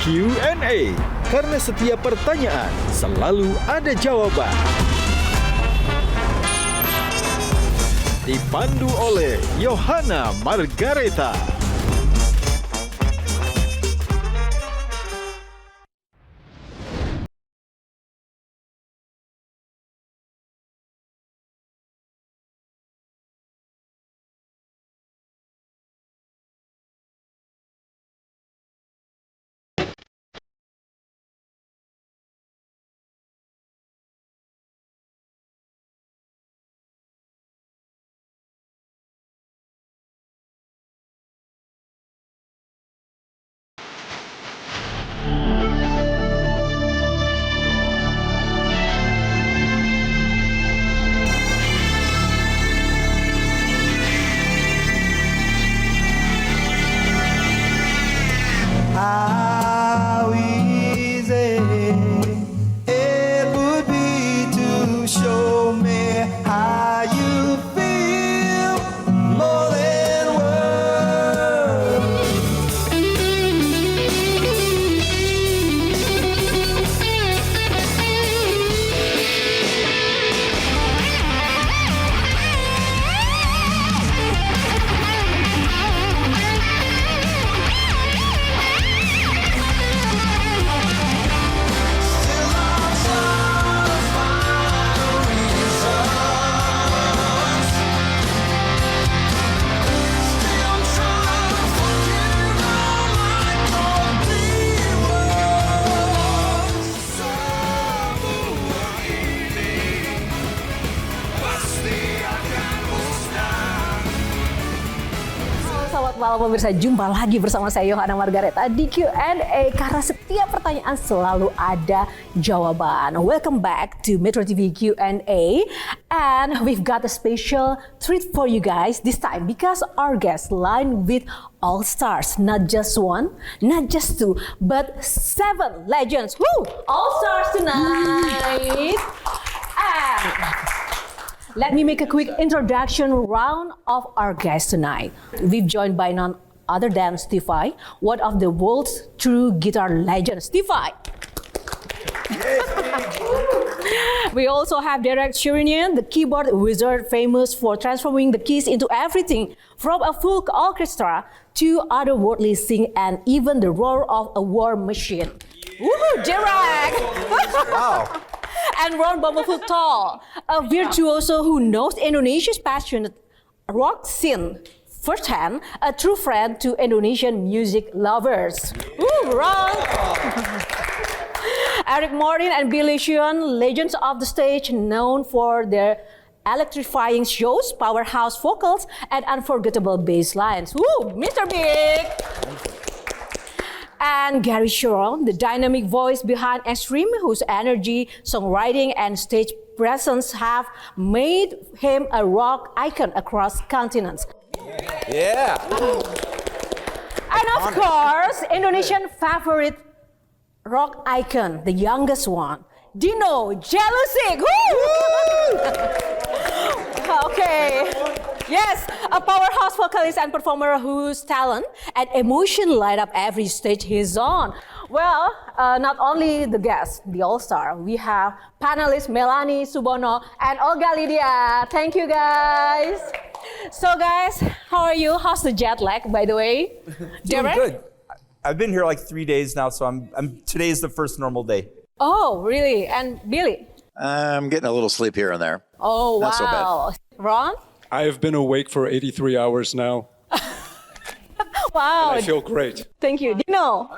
Q&A. Karena setiap pertanyaan selalu ada jawaban. Dipandu oleh Yohana Margareta. How easy it would be to show me how you feel more than words. Selamat malam pemirsa, jumpa lagi bersama saya Yohana Margareta di Q&A karena setiap pertanyaan selalu ada jawaban. Welcome back to Metro TV Q&A and we've got a special treat for you guys this time because our guest lined with all stars, not just one, not just two, but 7 legends. Woo! All stars tonight. And let me make a quick introduction round of our guests tonight. We've joined by none other than Steve Vai, one of the world's true guitar legends. Steve Vai. We also have Derek Sherinian, the keyboard wizard famous for transforming the keys into everything from a full orchestra to otherworldly sing and even the roar of a war machine. Woohoo, Derek! Wow. And Ron Bumblefoot Tall, a virtuoso who knows Indonesia's passionate rock scene firsthand, a true friend to Indonesian music lovers. Woo, Ron! Eric Martin and Billy Sheehan, legends of the stage known for their electrifying shows, powerhouse vocals, and unforgettable bass lines. Woo, Mr. Big! And Gary Sharon, the dynamic voice behind Extreme, whose energy, songwriting, and stage presence have made him a rock icon across continents. Yeah. And of course, Indonesian favorite rock icon, the youngest one, Dino Jelusik. Okay. Yes, a powerhouse vocalist and performer whose talent and emotion light up every stage he's on. Well, not only the guests, the all-star, we have panelists Melanie Subono and Olga Lydia. Thank you, guys. So, guys, how are you? How's the jet lag, by the way? Doing Derek? good. I've been here like 3 days now, so today is the first normal day. Oh, really? And Billy? I'm getting a little sleep here and there. Oh, Not so bad. wow. Ron? I have been awake for 83 hours now. Wow. I feel great. Thank you. Dino?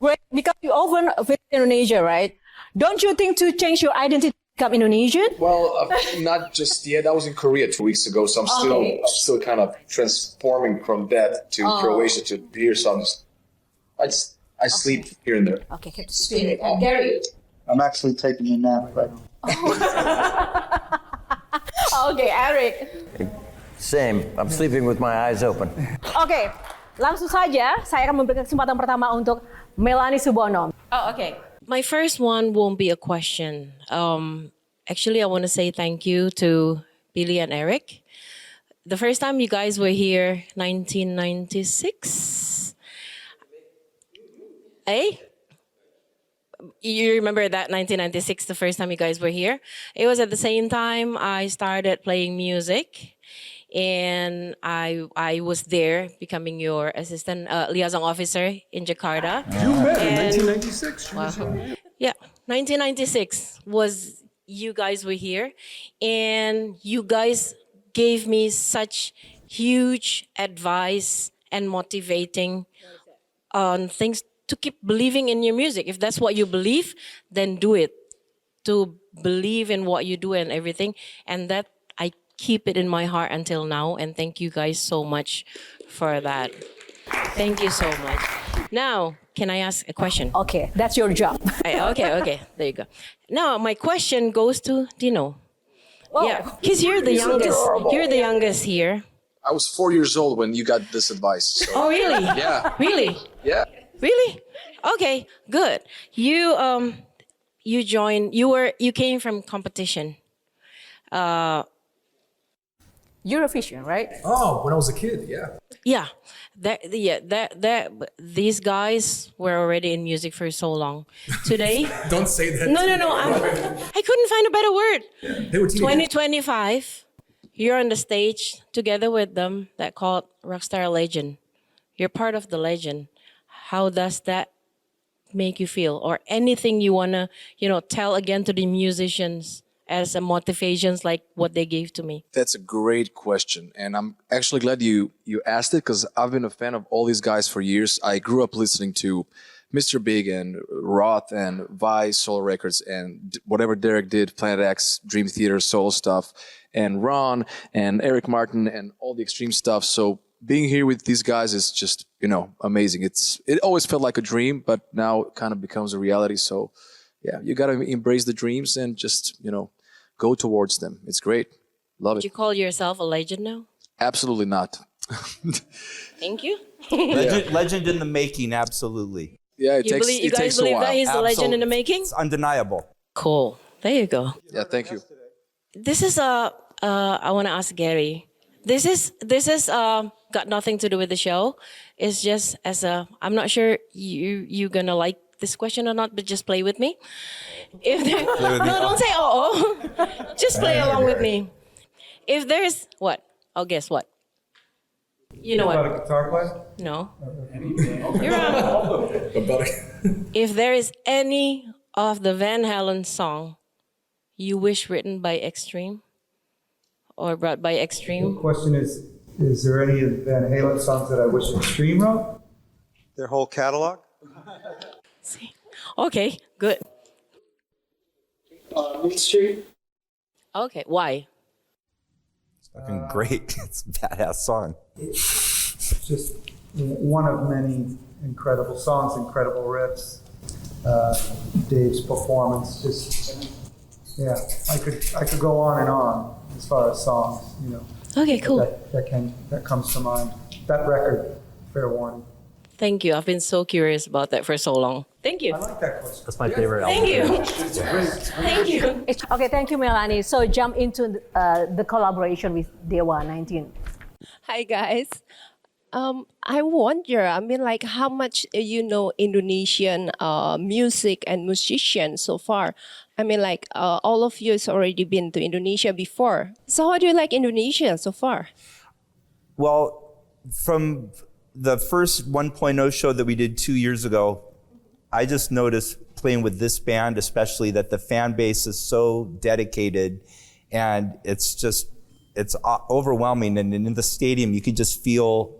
Great, because you often visit Indonesia, right? Don't you think to change your identity to become Indonesian? Well, not just yet. I was in Korea 2 weeks ago, so I'm still kind of transforming from that to Croatia to here. So I sleep here and there. Okay, keep the spirit. And Gary? I'm actually taking a nap right now. Okay, Eric. Same. I'm sleeping with my eyes open. Oke, langsung saja saya akan memberikan kesempatan pertama untuk Melanie Subono. Oh, okay. My first one won't be a question. Actually, I want to say thank you to Billy and Eric. The first time you guys were here, 1996. Eh? You remember that 1996, the first time you guys were here? It was at the same time I started playing music, and I was there becoming your assistant liaison officer in Jakarta. You met in And- 1996. She was Wow. here. Yeah, 1996 was you guys were here, and you guys gave me such huge advice and motivating on things to keep believing in your music. If that's what you believe, then do it. To believe in what you do and everything, and that I keep it in my heart until now. And thank you guys so much for that. Thank you so much. Now, can I ask a question? Okay, that's your job. Okay, there you go. Now, my question goes to Dino. Oh. Yeah, because you're the youngest. You're the youngest here. I was 4 years old when you got this advice. So. Oh, really? Yeah. Really? Yeah. Really? Okay, good. You joined. You came from competition. Eurovision, right? Oh, when I was a kid, yeah. Yeah, these guys were already in music for so long. Today, Don't say that. no. I couldn't find a better word. They were teenagers. 2025, you're on the stage together with them. That called Rockstar Legend. You're part of the legend. How does that make you feel? Or anything you wanna, tell again to the musicians as a motivations like what they gave to me? That's a great question, and I'm actually glad you asked it, because I've been a fan of all these guys for years. I grew up listening to Mr. Big and Roth and Vice, Soul Records, and whatever Derek did, Planet X, Dream Theater, Soul stuff, and Ron and Eric Martin and all the extreme stuff. So being here with these guys is just, amazing. It always felt like a dream, but now it kind of becomes a reality. So yeah, you got to embrace the dreams and just, go towards them. It's great. Love Do you it. call yourself a legend now? Absolutely not. Thank you. Legend in the making, absolutely. Yeah, it You takes believe, you it guys takes a believe while. that he's the legend in the Absolutely. making? It's undeniable. Cool. There you go. Yeah, thank you. This is I want to ask Gary. This is got nothing to do with the show. It's just I'm not sure you gonna like this question or not, but just play with me. Don't say oh. Just play along with me. If there's what? Oh, guess what? You know what? guitar player? No. You're wrong. If there is any of the Van Halen song you wish written by Extreme or brought by Extreme, Question is there any of the Van Halen songs that I wish Extreme wrote? Their whole catalog? see. Okay, good. Main Street. Okay, why? Fucking great. It's a badass song. It's just one of many incredible songs, incredible riffs. Dave's performance, just I could go on and on as far as songs, Okay, cool. that comes to mind. That record, fair warning. Thank you. I've been so curious about that for so long. Thank you. I like that question. That's my favorite Thank album. you. Thank you. Okay, thank you, Melanie. So jump into the collaboration with Dewa 19. Hi guys. I wonder, how much you know Indonesian music and musicians so far? All of you has already been to Indonesia before. So how do you like Indonesia so far? Well, from the first 1.0 show that we did 2 years ago, I just noticed playing with this band, especially, that the fan base is so dedicated, and it's overwhelming. And in the stadium, you could just feel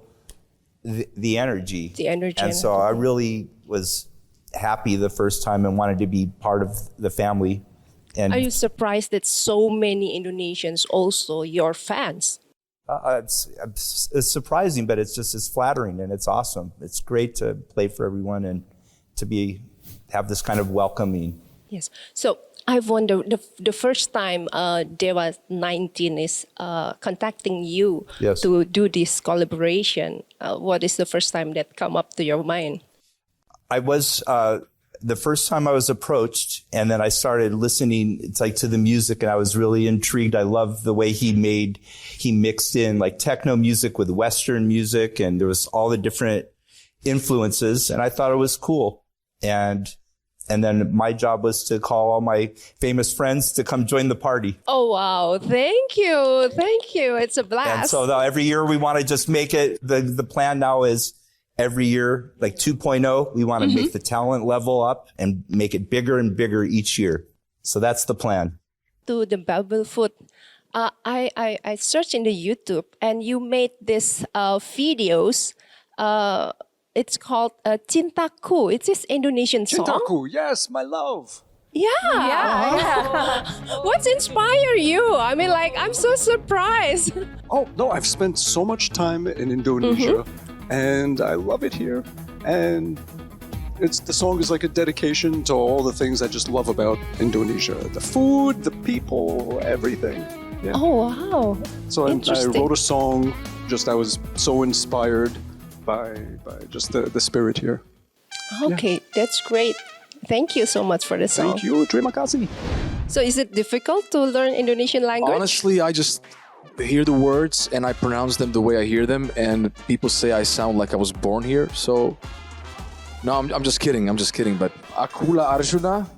the energy. The energy. And so I really was happy the first time and wanted to be part of the family. And Are you surprised that so many Indonesians also your fans? it's surprising, but it's flattering, and it's awesome. It's great to play for everyone and to have this kind of welcoming. Yes. So I wonder, the first time Dewa 19 is contacting you Yes. to do this collaboration, what is the first time that come up to your mind? I was the first time I was approached, and then I started listening to the music, and I was really intrigued. I loved the way he mixed in like techno music with Western music, and there was all the different influences, and I thought it was cool. And then my job was to call all my famous friends to come join the party. Oh, wow. Thank you. Thank you. It's a blast. And so every year we want to just make it, the plan now is every year, like 2.0, we want to make the talent level up and make it bigger and bigger each year. So that's the plan. To the Bubble Food, I searched in the YouTube and you made this videos. It's called Cintaku. It's this Indonesian song. Cintaku, yes, my love. Yeah. What's inspired you? I mean, like, I'm so surprised. Oh, no, I've spent so much time in Indonesia and I love it here. And the song is like a dedication to all the things I just love about Indonesia. The food, the people, everything. Yeah. Oh, wow. So I wrote a song, I was so inspired by just the spirit here. Okay, that's great. Thank you so much for the song. Thank you. Terima kasih. So is it difficult to learn Indonesian language? Honestly, I just hear the words and I pronounce them the way I hear them, and people say I sound like I was born here. So, no, I'm just kidding. But Akula Arjuna.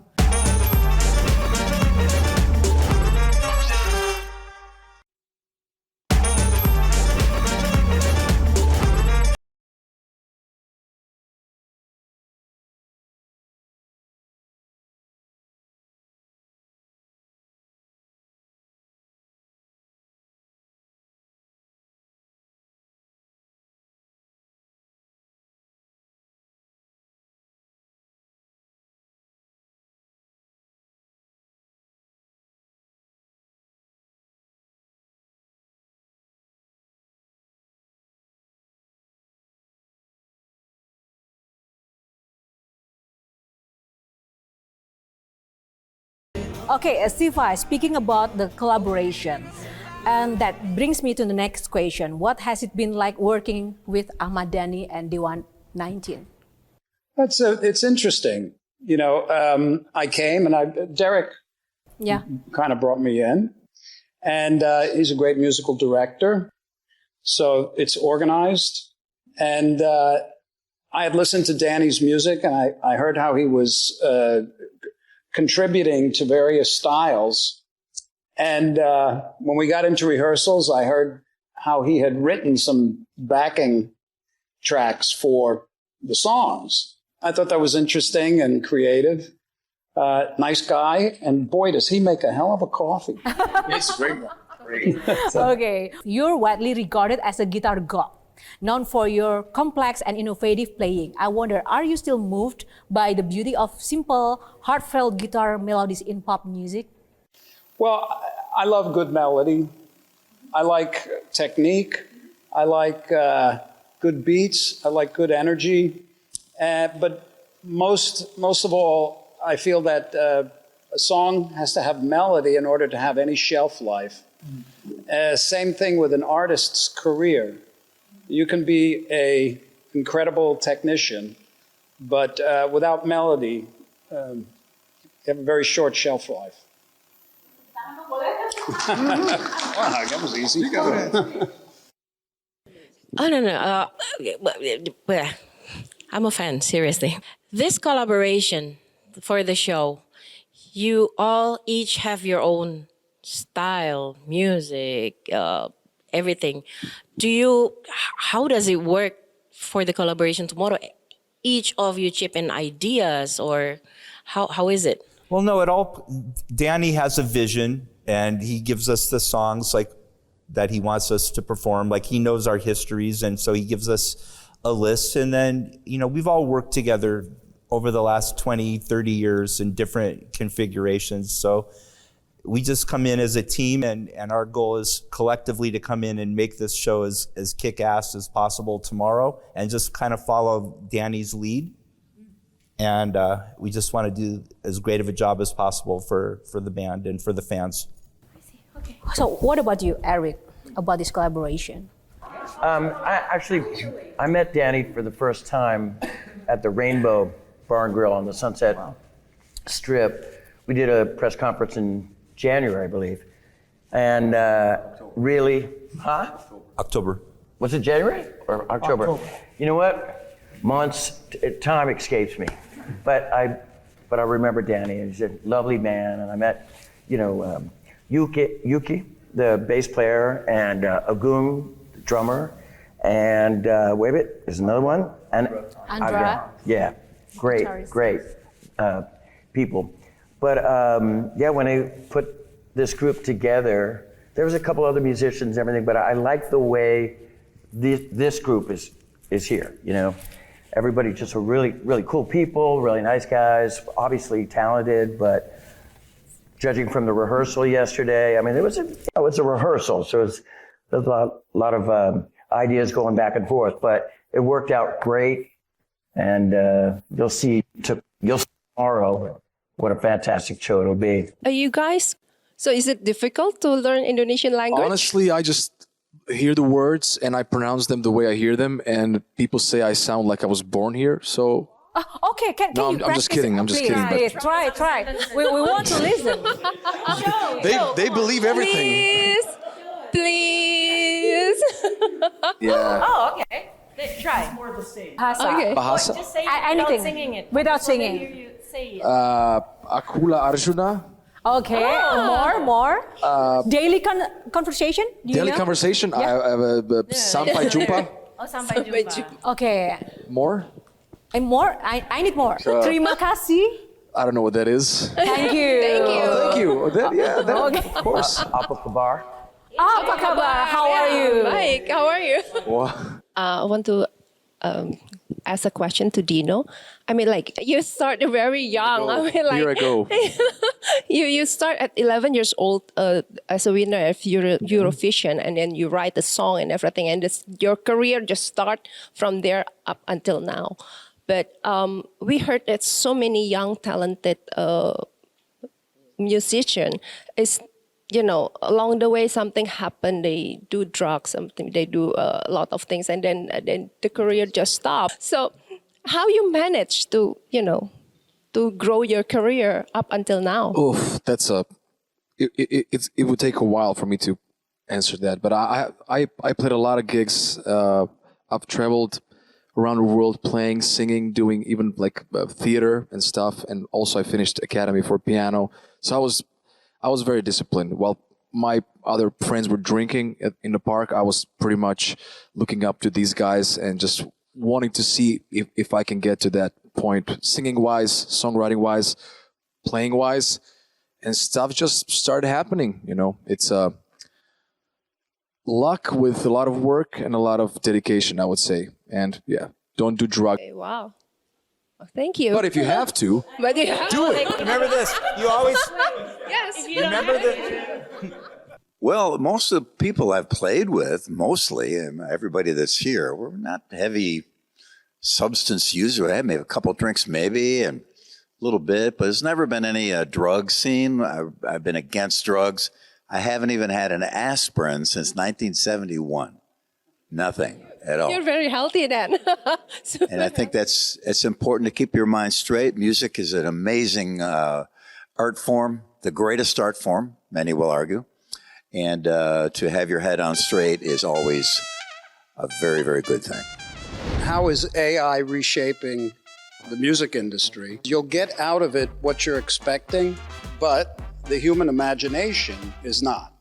Okay, Siva, speaking about the collaboration, and that brings me to the next question. What has it been like working with Ahmad Dhani and Dewan 19? It's interesting. You know, I came and Derek kind of brought me in, and he's a great musical director. So it's organized. And I had listened to Danny's music, and I heard how he was contributing to various styles. And when we got into rehearsals, I heard how he had written some backing tracks for the songs. I thought that was interesting and creative. Nice guy. And boy, does he make a hell of a coffee. It's great. Okay, you're widely regarded as a guitar god, known for your complex and innovative playing. I wonder, are you still moved by the beauty of simple, heartfelt guitar melodies in pop music? Well, I love good melody. I like technique. I like good beats. I like good energy. But most of all, I feel that a song has to have melody in order to have any shelf life. Same thing with an artist's career. You can be an incredible technician, but without melody, you have a very short shelf life. Wow, that was easy. Oh, no. I'm a fan, seriously. This collaboration for the show, you all each have your own style, music, everything. How does it work for the collaboration tomorrow? Each of you chip in ideas, or how is it? Well, no, Danny has a vision, and he gives us the songs like that he wants us to perform. Like, he knows our histories, and so he gives us a list. And then, we've all worked together over the last 20, 30 years in different configurations. So we just come in as a team, and our goal is collectively to come in and make this show as kick-ass as possible tomorrow, and just kind of follow Danny's lead. And we just want to do as great of a job as possible for the band and for the fans. Okay. So what about you, Eric, about this collaboration? I met Danny for the first time at the Rainbow Bar and Grill on the Sunset Strip. We did a press conference in January, I believe. And really, October. Was it January or October? You know what? Months, time escapes me. but I remember Danny. He's a lovely man, and I met, Yuki, the bass player, and Agung, the drummer, and there's another one, and Andra. Yeah, great people. But when I put this group together, there was a couple other musicians and everything, but I like the way this group is here, Everybody just are really, really cool people, really nice guys, obviously talented, but judging from the rehearsal yesterday, I mean, it's a rehearsal, so there's a lot of ideas going back and forth, but it worked out great, and you'll see tomorrow what a fantastic show it'll be. Are you guys? So is it difficult to learn Indonesian language? Honestly, I just hear the words and I pronounce them the way I hear them, and people say I sound like I was born here. So Okay, can No, you I'm just kidding. I'm just please, kidding, but- Please, try. We want to listen. they believe everything. Please. Yeah. Oh, okay. Try. Bahasa. Okay. Bahasa. Just say it Anything. without singing it. Without So they hear singing. you say it. Akula Arjuna. Okay, more. Daily conversation? Do you Daily know? conversation. Sampai jumpa. Oh, sampai jumpa. Okay. More? And more? I need more. Terima kasih. I don't know what that is. Thank you. Thank you. That, Okay. of course. Apa kabar? Apa kabar? How are you? Mike, how are you? I want to ask a question to Dino. I mean, like, you start very young. I mean, like, Here I go. you start at 11 years old as a winner of Eurovision, and then you write the song and everything, and your career just start from there up until now. But we heard that so many young, talented musicians is, along the way something happened. They do drugs, something. They do a lot of things, and then the career just stopped. So, how you manage to, to grow your career up until now? Oof, that's it would take a while for me to answer that. But I played a lot of gigs. I've traveled around the world playing, singing, doing even like theater and stuff. And also I finished academy for piano. So I was very disciplined. While my other friends were drinking in the park, I was pretty much looking up to these guys and just wanting to see if I can get to that point, singing-wise, songwriting-wise, playing-wise, and stuff just started happening, It's luck with a lot of work and a lot of dedication, I would say. And yeah, don't do drugs. Okay, wow. Well, thank you. But if you have to, But you have do it. Remember this. You always Yes. remember that. Well, most of the people I've played with, mostly, and everybody that's here, we're not heavy substance users. I had maybe a couple drinks, maybe, and a little bit, but there's never been any drug scene. I've been against drugs. I haven't even had an aspirin since 1971. Nothing at all. You're very healthy then. And I think it's important to keep your mind straight. Music is an amazing art form, the greatest art form, many will argue. And to have your head on straight is always a very, very good thing. How is AI reshaping the music industry? You'll get out of it what you're expecting, but the human imagination is not.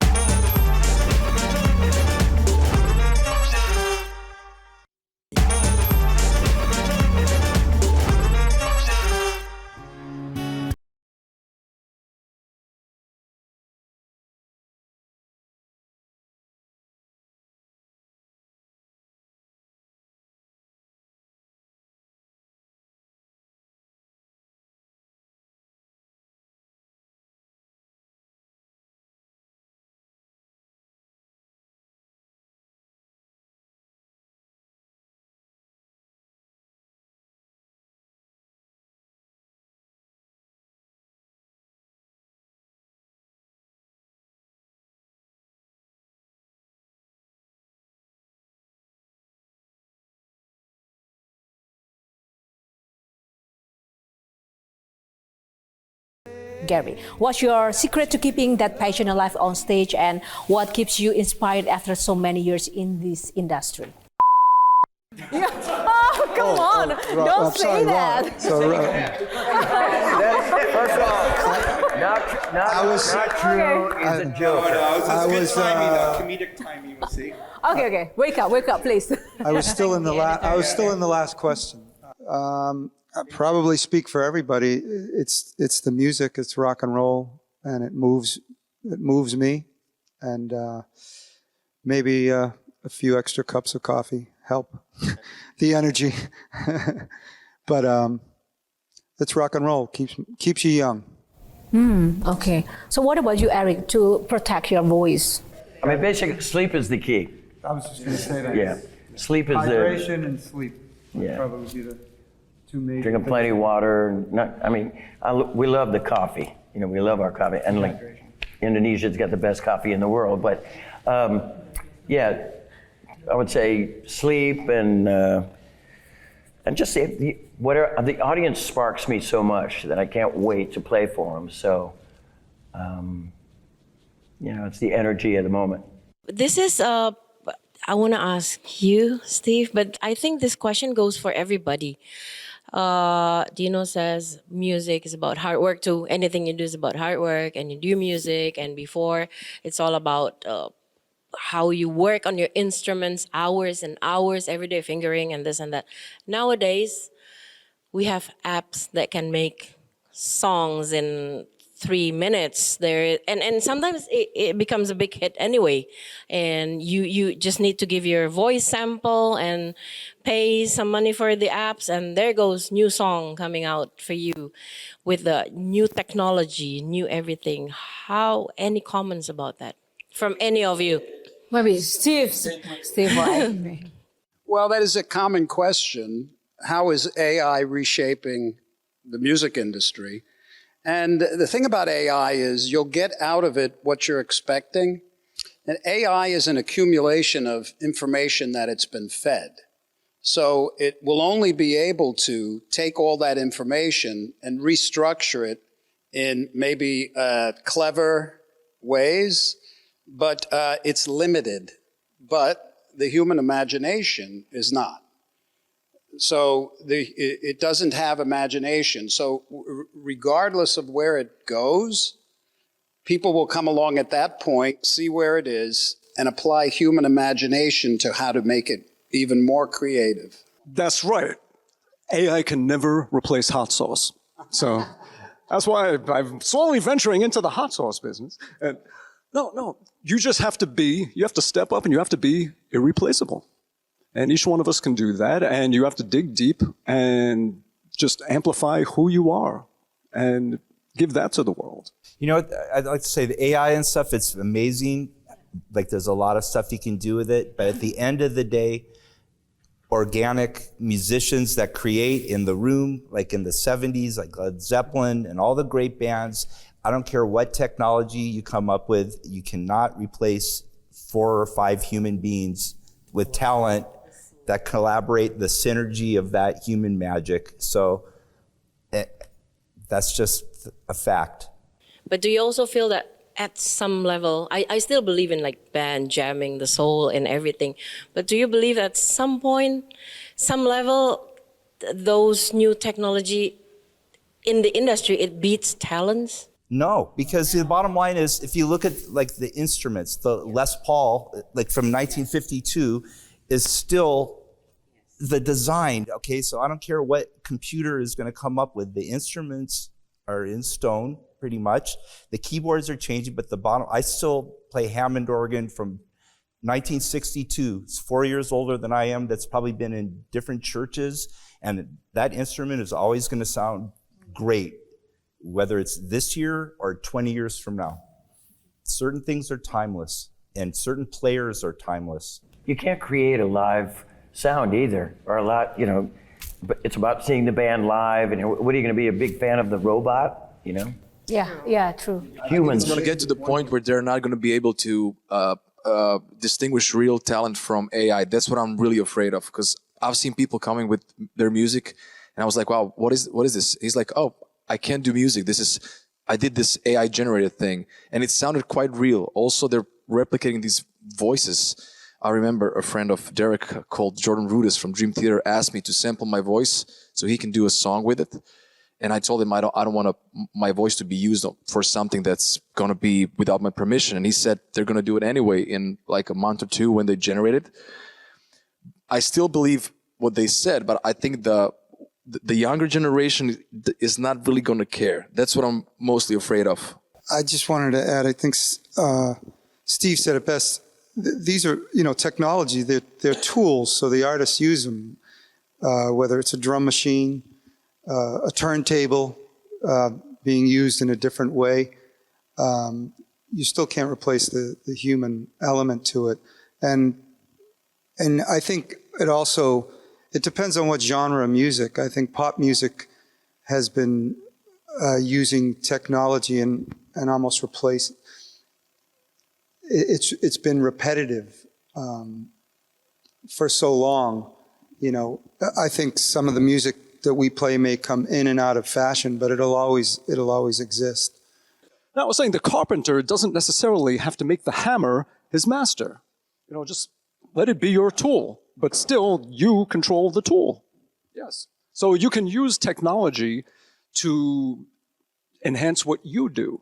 Gary, what's your secret to keeping that passion alive on stage, and what keeps you inspired after so many years in this industry? Yeah. Oh, come on. Don't I'm say sorry, that. Ron. So, First of all, not true. He's a joker. I was comedic timing, you see. Okay. Wake up, please. I was still in the last question. I probably speak for everybody. It's the music. It's rock and roll, and it moves me, and maybe a few extra cups of coffee help the energy. But it's rock and roll. Keeps you young. Okay. So what about you, Eric, to protect your voice? I mean, basically, sleep is the key. I was just going to say that. Yeah. Sleep is Hydration and sleep would Yeah. probably be the two major drinking things. plenty of water. We love the coffee. You know, we love our coffee. And like Indonesia's got the best coffee in the world. But yeah, I would say sleep and just the audience sparks me so much that I can't wait to play for them. So, it's the energy of the moment. This is I want to ask you, Steve, but I think this question goes for everybody. Dino says music is about hard work too. Anything you do is about hard work, and you do music. And before, it's all about how you work on your instruments, hours and hours, everyday fingering and this and that. Nowadays, we have apps that can make songs in 3 minutes there, and sometimes it becomes a big hit anyway, and you just need to give your voice sample and pay some money for the apps, and there goes new song coming out for you with the new technology, new everything. Any comments about that from any of you? Maybe Steve, why? Well, that is a common question. How is AI reshaping the music industry? And the thing about AI is you'll get out of it what you're expecting. And AI is an accumulation of information that it's been fed. So it will only be able to take all that information and restructure it in maybe clever ways, but it's limited. But the human imagination is not. So it doesn't have imagination. So regardless of where it goes, people will come along at that point, see where it is, and apply human imagination to how to make it even more creative. That's right. AI can never replace hot sauce. So that's why I'm slowly venturing into the hot sauce business. And no, you have to step up and you have to be irreplaceable. And each one of us can do that, and you have to dig deep and just amplify who you are and give that to the world. You know, I'd like to say the AI and stuff, it's amazing. Like there's a lot of stuff you can do with it, but at the end of the day, organic musicians that create in the room, like in the 70s, like Led Zeppelin and all the great bands, I don't care what technology you come up with, you cannot replace 4 or 5 human beings with talent that collaborate, the synergy of that human magic. So that's just a fact. But do you also feel that at some level, I still believe in like band jamming, the soul and everything, but do you believe at some point, some level, those new technology in the industry, it beats talents? No, because the bottom line is, if you look at like the instruments, the Les Paul, like from 1952, is still the design. Okay, so I don't care what computer is going to come up with. The instruments are in stone, pretty much. The keyboards are changing, but I still play Hammond organ from 1962. It's 4 years older than I am. That's probably been in different churches, and that instrument is always going to sound great, whether it's this year or 20 years from now. Certain things are timeless, and certain players are timeless. You can't create a live sound either, or but it's about seeing the band live, and what are you going to be, a big fan of the robot, Yeah, true. Humans. It's going to get to the point where they're not going to be able to distinguish real talent from AI. That's what I'm really afraid of, because I've seen people coming with their music, and I was like, wow, what is this? He's like, oh, I can't do music. I did this AI generated thing, and it sounded quite real. Also, they're replicating these voices. I remember a friend of Derek called Jordan Rudess from Dream Theater asked me to sample my voice so he can do a song with it. And I told him I don't want my voice to be used for something that's going to be without my permission. And he said they're going to do it anyway in like a month or two when they generate it. I still believe what they said, but I think the younger generation is not really going to care. That's what I'm mostly afraid of. I just wanted to add, I think Steve said it best. These are, technology, they're tools, so the artists use them, whether it's a drum machine, a turntable being used in a different way. You still can't replace the human element to it. And I think it depends on what genre of music. I think pop music has been using technology and almost replaced. It's been repetitive for so long. I think some of the music that we play may come in and out of fashion, but it'll always exist. Now, I was saying the carpenter doesn't necessarily have to make the hammer his master. Just let it be your tool, but still you control the tool. Yes. So you can use technology to enhance what you do.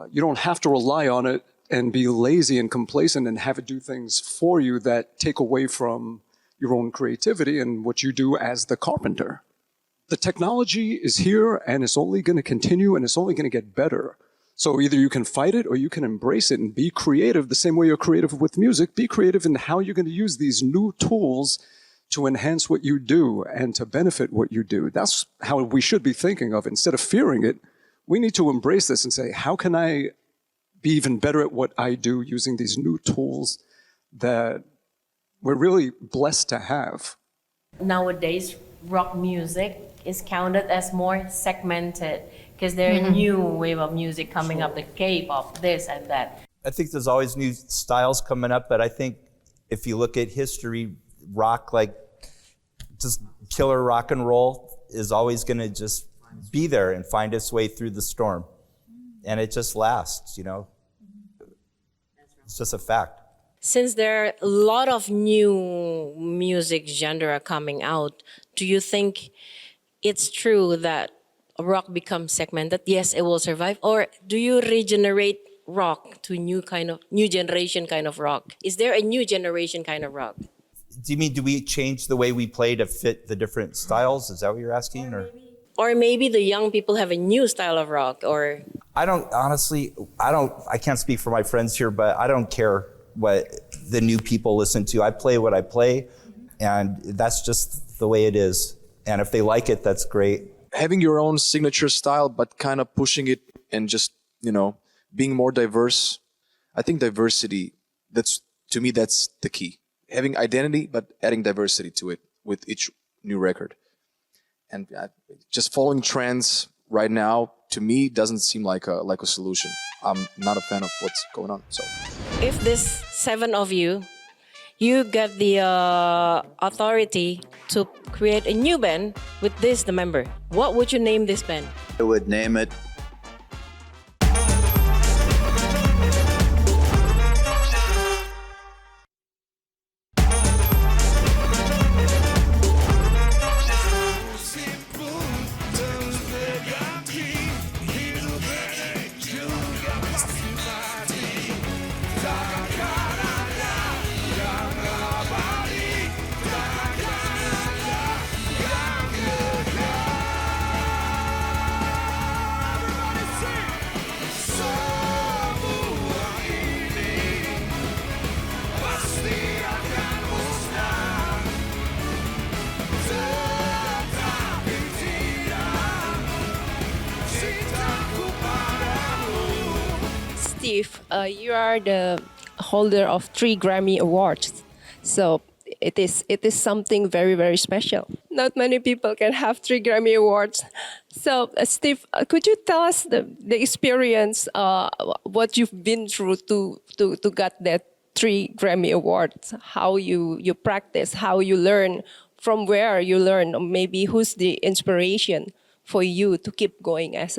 You don't have to rely on it and be lazy and complacent and have it do things for you that take away from your own creativity and what you do as the carpenter. The technology is here and it's only going to continue and it's only going to get better. So either you can fight it or you can embrace it and be creative the same way you're creative with music. Be creative in how you're going to use these new tools to enhance what you do and to benefit what you do. That's how we should be thinking of it. Instead of fearing it, we need to embrace this and say, how can I be even better at what I do using these new tools that we're really blessed to have? Nowadays, rock music is counted as more segmented because there are new wave of music coming up, the K-pop, this and that. I think there's always new styles coming up, but I think if you look at history, rock, like just killer rock and roll is always going to just be there and find its way through the storm. And it just lasts, It's just a fact. Since there are a lot of new music genre coming out, do you think it's true that rock becomes segmented? Yes, it will survive. Or do you regenerate rock to new generation kind of rock? Is there a new generation kind of rock? Do you mean, do we change the way we play to fit the different styles? Is that what you're asking? Or maybe the young people have a new style of rock, or... I can't speak for my friends here, but I don't care what the new people listen to. I play what I play, and that's just the way it is. And if they like it, that's great. Having your own signature style, but kind of pushing it and just, being more diverse. I think diversity, to me, that's the key. Having identity, but adding diversity to it with each new record. And just following trends right now, to me, doesn't seem like a solution. I'm not a fan of what's going on. So, if this 7 of you get the authority to create a new band with the member, what would you name this band? I would name it Steve, you are the holder of 3 Grammy Awards. So it is something very, very special. Not many people can have 3 Grammy Awards. So Steve, could you tell us the experience, what you've been through to get that 3 Grammy Awards, how you practice, how you learn, from where you learn, or maybe who's the inspiration for you to keep going as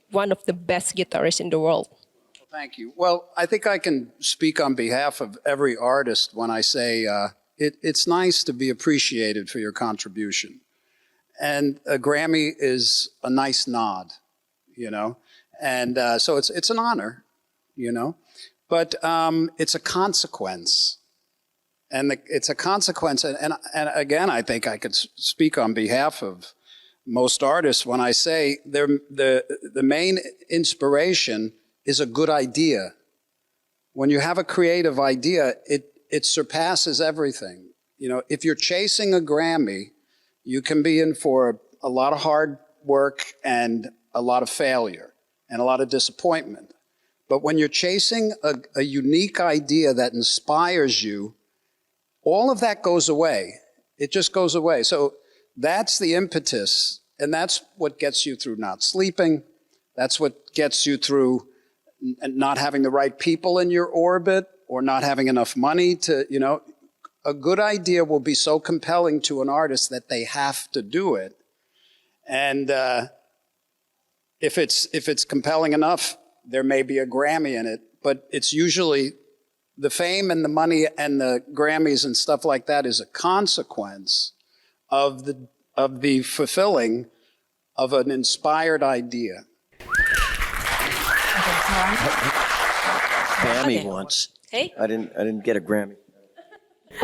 one of the best guitarists in the world? Thank you. Well, I think I can speak on behalf of every artist when I say it's nice to be appreciated for your contribution. And a Grammy is a nice nod, you know? And so it's an honor, you know? But it's a consequence. And it's a consequence. And again, I think I could speak on behalf of most artists when I say the main inspiration is a good idea. When you have a creative idea, it surpasses everything. You know, if you're chasing a Grammy, you can be in for a lot of hard work and a lot of failure and a lot of disappointment. But when you're chasing a unique idea that inspires you, all of that goes away. It just goes away. So that's the impetus, and that's what gets you through not sleeping. That's what gets you through not having the right people in your orbit or not having enough money to, you know. A good idea will be so compelling to an artist that they have to do it. And if it's compelling enough, there may be a Grammy in it, but it's usually the fame and the money and the Grammys and stuff like that is a consequence of the fulfilling of an inspired idea. Grammy once. Hey? I didn't get a Grammy. I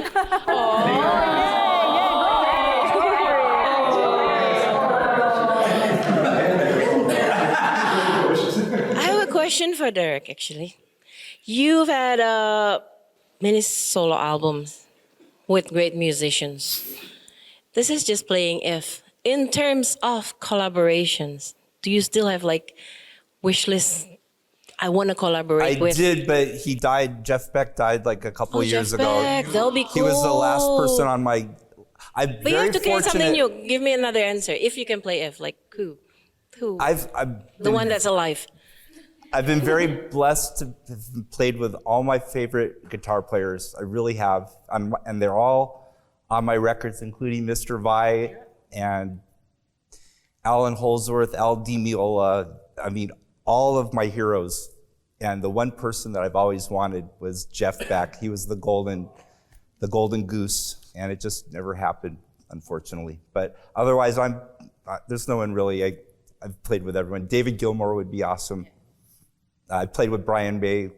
have a question for Derek, actually. You've had many solo albums with great musicians. This is just playing if. In terms of collaborations, do you still have like wish lists? I want to collaborate with. I did, but he died. Jeff Beck died like a couple of years Jeff ago. Beck, that'll be He was the last cool. person on my. I'm But you very have to create something fortunate. new. Give me another answer. If you can play if, like who? Who? I've The one that's alive. I've been very blessed to have played with all my favorite guitar players. I really have, and they're all on my records, including Mr. Vai and Alan Holdsworth, Al Di Meola. I mean, all of my heroes. And the one person that I've always wanted was Jeff Beck. He was the golden goose, and it just never happened, unfortunately. But otherwise, there's no one really. I've played with everyone. David Gilmour would be awesome. I played with Brian May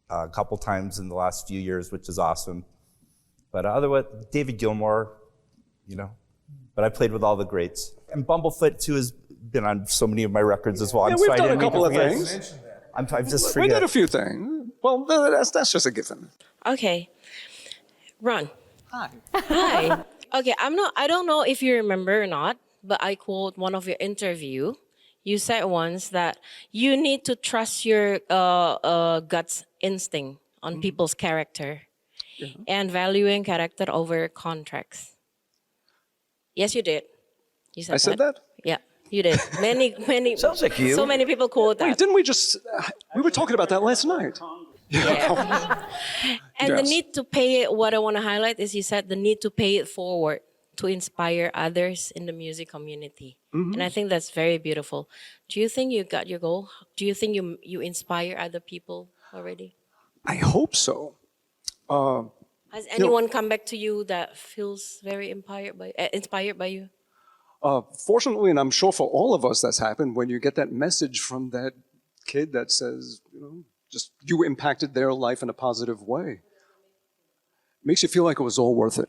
a couple times in the last few years, which is awesome. But otherwise, David Gilmour, you know. But I played with all the greats. And Bumblefoot, too, has been on so many of my records as well. Yeah, I'm we've sorry, I done a didn't mean couple to of forget. things. I'm just We forget. did a few things. Well, that's just a given. Okay. Ron. Hi. Hi. Okay, I don't know if you remember or not, but I quote one of your interview. You said once that you need to trust your gut's instinct on people's character and valuing character over contracts. Yes, you did. You said I said that? Yeah, you did. Many. Sounds like you. So many people quote that. Wait, didn't we just? We were talking about that last night. And the Yes. need to pay it, what I want to highlight is you said the need to pay it forward to inspire others in the music community. And I think that's very beautiful. Do you think you got your goal? Do you think you inspire other people already? I hope so. Has anyone come back to you that feels very inspired by you? Fortunately, and I'm sure for all of us that's happened, when you get that message from that kid that says, you know, just you impacted their life in a positive way. Makes you feel like it was all worth it.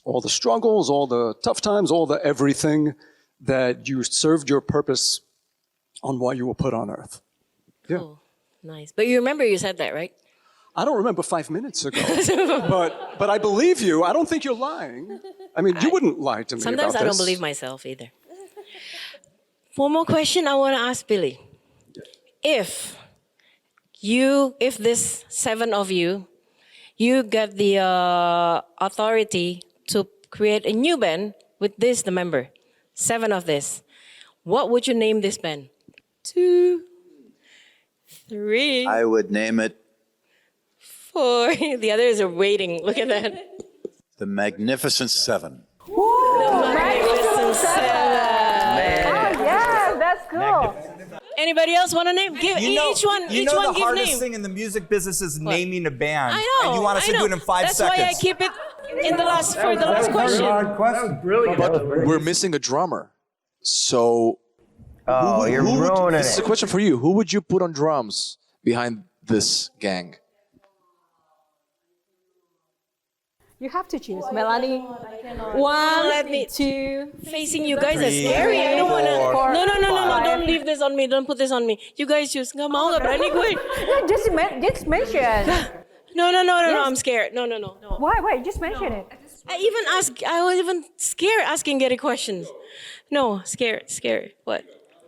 All the struggles, all the tough times, all the everything, that you served your purpose on why you were put on earth. Yeah. Cool. Nice. But you remember you said that, right? I don't remember 5 minutes ago, but I believe you. I don't think you're lying. I mean, you wouldn't lie to me Sometimes about I this. don't believe myself either. One more question I want to ask Billy. If this 7 of you, you get the authority to create a new band with the member, 7 of this, what would you name this band? 2, 3. I would name it 4. The others are waiting. Look at that. the Magnificent Seven. The Magnificent Seven. Oh, yeah, that's cool. Anybody else want to name? Give each one. You Each know one the give hardest name. thing in the music business is naming a band. I know. And you want us I to know. do it in 5 That's seconds. why I keep it in the last for the last question. question. Brilliant. But we're missing a drummer. So Oh, you're ruining this is a it. question for you. Who would you put on drums behind this gang? You have to choose, Melanie. One, Let me- two. Facing you guys are Three, scary. I don't want to. four, No. five. Don't leave this on me. Don't put this on me. You guys choose. Nggak mau, nggak berani gue. No, just mention. No. Yes. I'm scared. No. Why? Just mention it. I was even scared asking Gary questions. No, scared. What?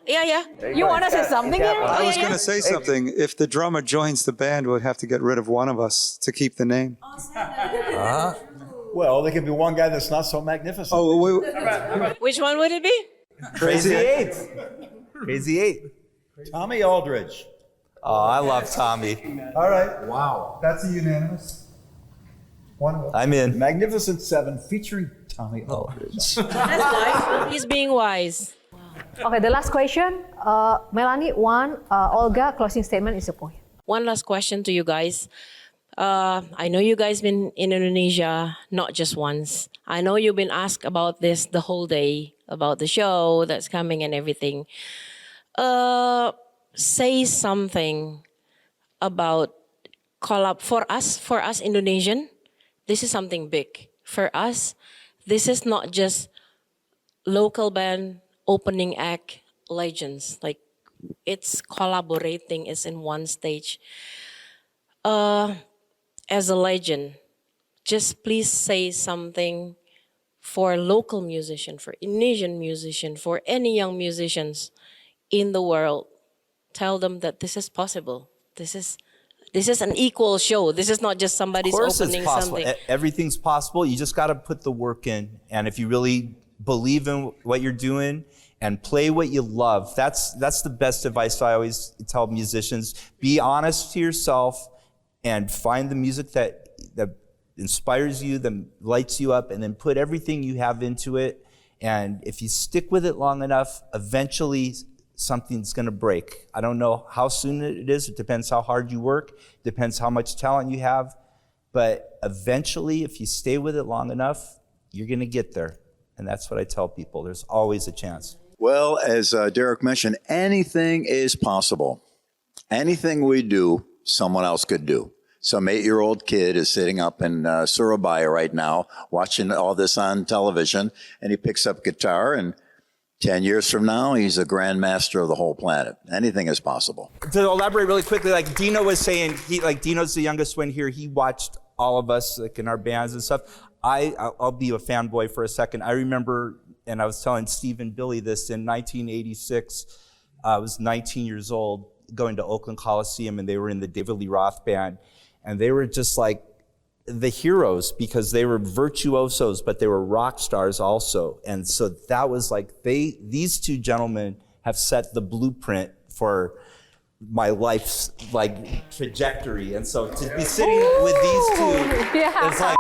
Yeah. You want to say something here? I was yeah. going to say something. If the drummer joins the band, we'd have to get rid of one of us to keep the name. Well, there could be one guy that's not so magnificent. Oh, Which one would it be? Crazy Eight. Crazy Eight. Tommy Aldridge. Oh, I love Tommy. All right. Wow. That's a unanimous. One. I'm in. Magnificent Seven featuring Tommy Aldridge. That's wise. He's being wise. Okay, the last question. Melanie, one. Olga, closing statement is a point. One last question to you guys. I know you guys been in Indonesia not just once. I know you've been asked about this the whole day, about the show that's coming and everything. Say something about collab for us Indonesian. This is something big for us. This is not just local band, opening act, legends. Like it's collaborating. It's in one stage. As a legend, just please say something for local musician, for Indonesian musician, for any young musicians in the world. Tell them that this is possible. This is an equal show. This is not just somebody's Of course opening it's possible. something. Everything's possible. You just got to put the work in. And if you really believe in what you're doing and play what you love, that's the best advice I always tell musicians. Be honest to yourself and find the music that inspires you, that lights you up, and then put everything you have into it. And if you stick with it long enough, eventually something's going to break. I don't know how soon it is. It depends how hard you work. It depends how much talent you have. But eventually, if you stay with it long enough, you're going to get there. And that's what I tell people. There's always a chance. Well, as Derek mentioned, anything is possible. Anything we do, someone else could do. Some 8-year-old kid is sitting up in Surabaya right now, watching all this on television, and he picks up guitar, and 10 years from now, he's a grandmaster of the whole planet. Anything is possible. To elaborate really quickly, like Dino was saying, Dino's the youngest one here. He watched all of us, like in our bands and stuff. I'll be a fanboy for a second. I remember, and I was telling Steve and Billy this, in 1986, I was 19 years old, going to Oakland Coliseum, and they were in the David Lee Roth band. And they were just like the heroes because they were virtuosos, but they were rock stars also. And so that was like, these two gentlemen have set the blueprint for my life's like trajectory. And so to be sitting with these two, it's like,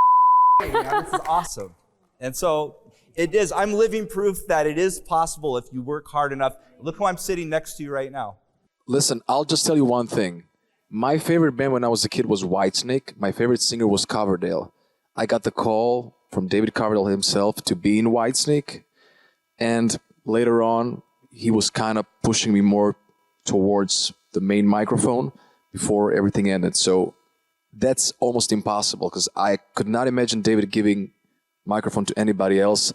this is awesome. And so it is, I'm living proof that it is possible if you work hard enough. Look who I'm sitting next to right now. Listen, I'll just tell you one thing. My favorite band when I was a kid was Whitesnake. My favorite singer was Coverdale. I got the call from David Coverdale himself to be in Whitesnake. And later on, he was kind of pushing me more towards the main microphone before everything ended. So that's almost impossible because I could not imagine David giving microphone to anybody else.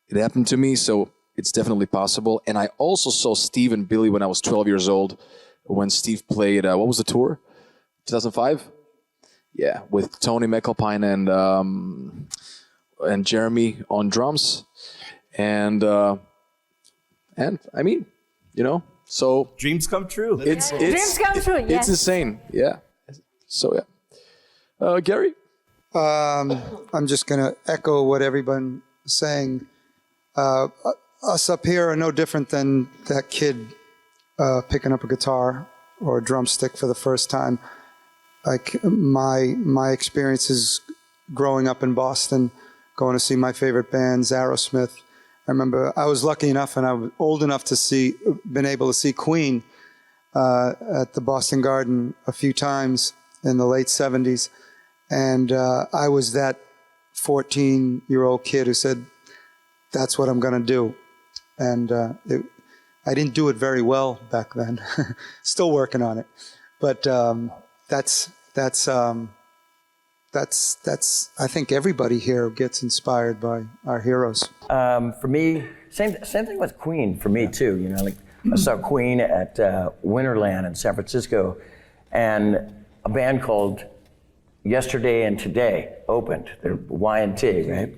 It happened to me, so it's definitely possible. And I also saw Steve and Billy when I was 12 years old, when Steve played, what was the tour? 2005? Yeah, with Tony McAlpine and Jeremy on drums. And I mean, you know, so dreams come true. Dreams come true, yes. It's insane, yeah. So yeah. Gary? I'm just going to echo what everyone's saying. Us up here are no different than that kid picking up a guitar or a drumstick for the first time. Like my experiences growing up in Boston, going to see my favorite bands, Aerosmith. I remember I was lucky enough and I was old enough to been able to see Queen at the Boston Garden a few times in the late 70s. And I was that 14-year-old kid who said, that's what I'm going to do. And I didn't do it very well back then. Still working on it. But that's I think everybody here gets inspired by our heroes. For me, same thing with Queen for me too. You know, like I saw Queen at Winterland in San Francisco, and a band called Yesterday and Today opened. They're Y&T, right?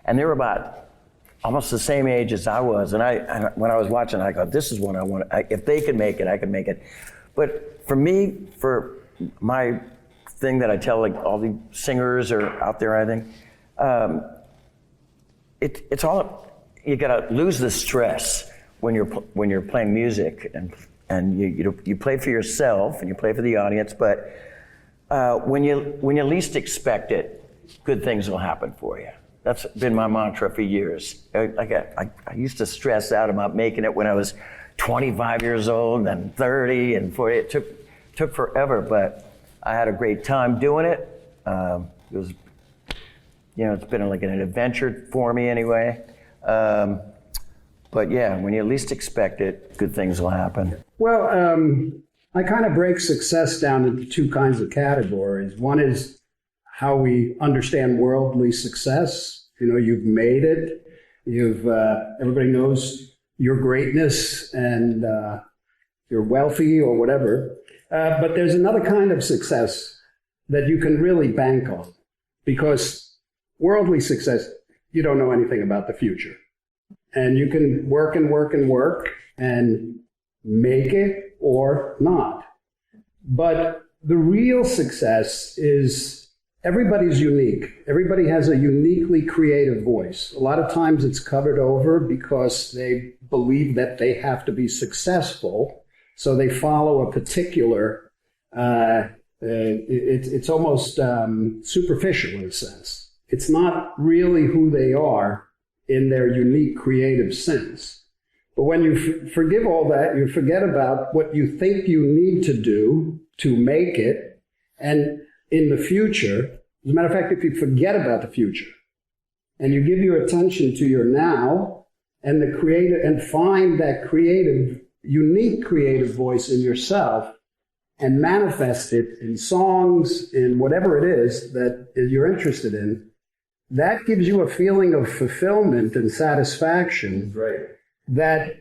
And they were about almost the same age as I was. And I when I was watching, I go, this is what I want. If they could make it, I could make it. But for me, for my thing that I tell like all the singers are out there, I think, it's all, you gotta lose the stress when you're playing music, and you play for yourself and you play for the audience, but when you least expect it, good things will happen for you. That's been my mantra for years. I used to stress out about making it when I was 25 years old, and then 30 and 40. It took forever, but I had a great time doing it. It was, it's been like an adventure for me anyway. But yeah, when you least expect it, good things will happen. Well, I kind of break success down into two kinds of categories. One is how we understand worldly success. You've made it. Everybody knows your greatness, and you're wealthy or whatever. But there's another kind of success that you can really bank on, because worldly success, you don't know anything about the future. And you can work and work and work and make it or not. But the real success is everybody's unique. Everybody has a uniquely creative voice. A lot of times it's covered over because they believe that they have to be successful. So they follow a particular, it's almost superficial in a sense. It's not really who they are in their unique creative sense. But when you forgive all that, you forget about what you think you need to do to make it. And in the future, as a matter of fact, if you forget about the future and you give your attention to your now and the creative, and find that creative, unique creative voice in yourself and manifest it in songs, in whatever it is that you're interested in, that gives you a feeling of fulfillment and satisfaction that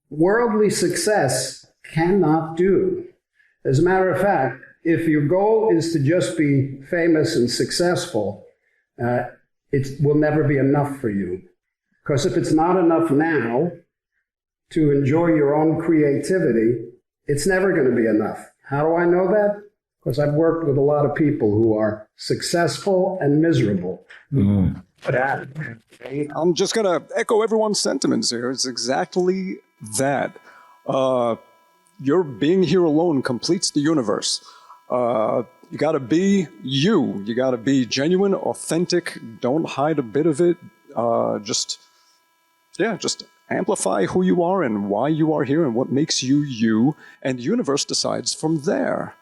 worldly success cannot do. As a matter of fact, if your goal is to just be famous and successful, it will never be enough for you. Because if it's not enough now to enjoy your own creativity, it's never going to be enough. How do I know that? Because I've worked with a lot of people who are successful and miserable. I'm just going to echo everyone's sentiments here. It's exactly that. Your being here alone completes the universe. You got to be you. You got to be genuine, authentic. Don't hide a bit of it. Just amplify who you are and why you are here and what makes you you. And the universe decides from there.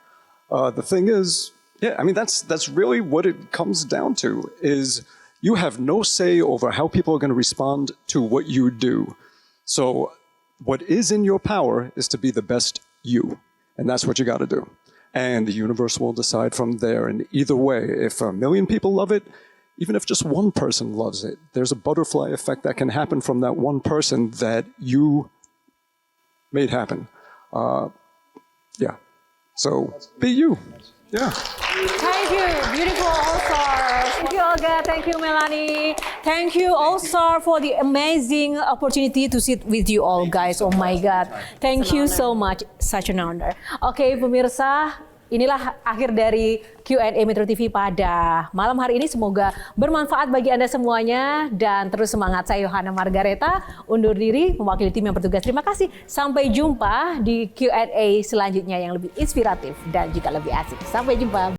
The thing is, that's really what it comes down to, is you have no say over how people are going to respond to what you do. So what is in your power is to be the best you. And that's what you got to do. And the universe will decide from there. And either way, if 1 million people love it, even if just one person loves it, there's a butterfly effect that can happen from that one person that you made happen. So be you. Yeah. Thank you, beautiful All-Stars. Thank you, Olga. Thank you, Melanie. Thank you, All-Star, for the amazing opportunity to sit with you all, guys. Oh my God. Thank you so much. Such an honor. Oke, pemirsa, inilah akhir dari Q&A Metro TV pada malam hari ini. Semoga bermanfaat bagi Anda semuanya. Dan terus semangat. Saya Yohana Margareta, undur diri mewakili tim yang bertugas. Terima kasih. Sampai jumpa di Q&A selanjutnya yang lebih inspiratif dan juga lebih asik. Sampai jumpa.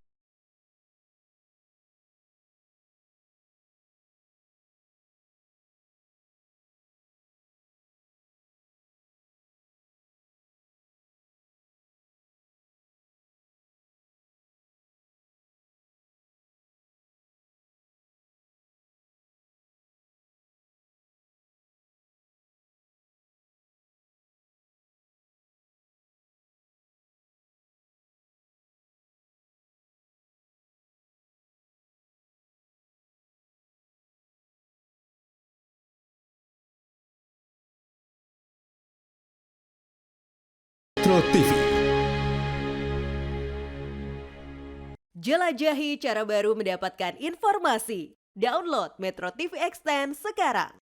Jelajahi cara baru mendapatkan informasi. Download Metro TV Extend sekarang.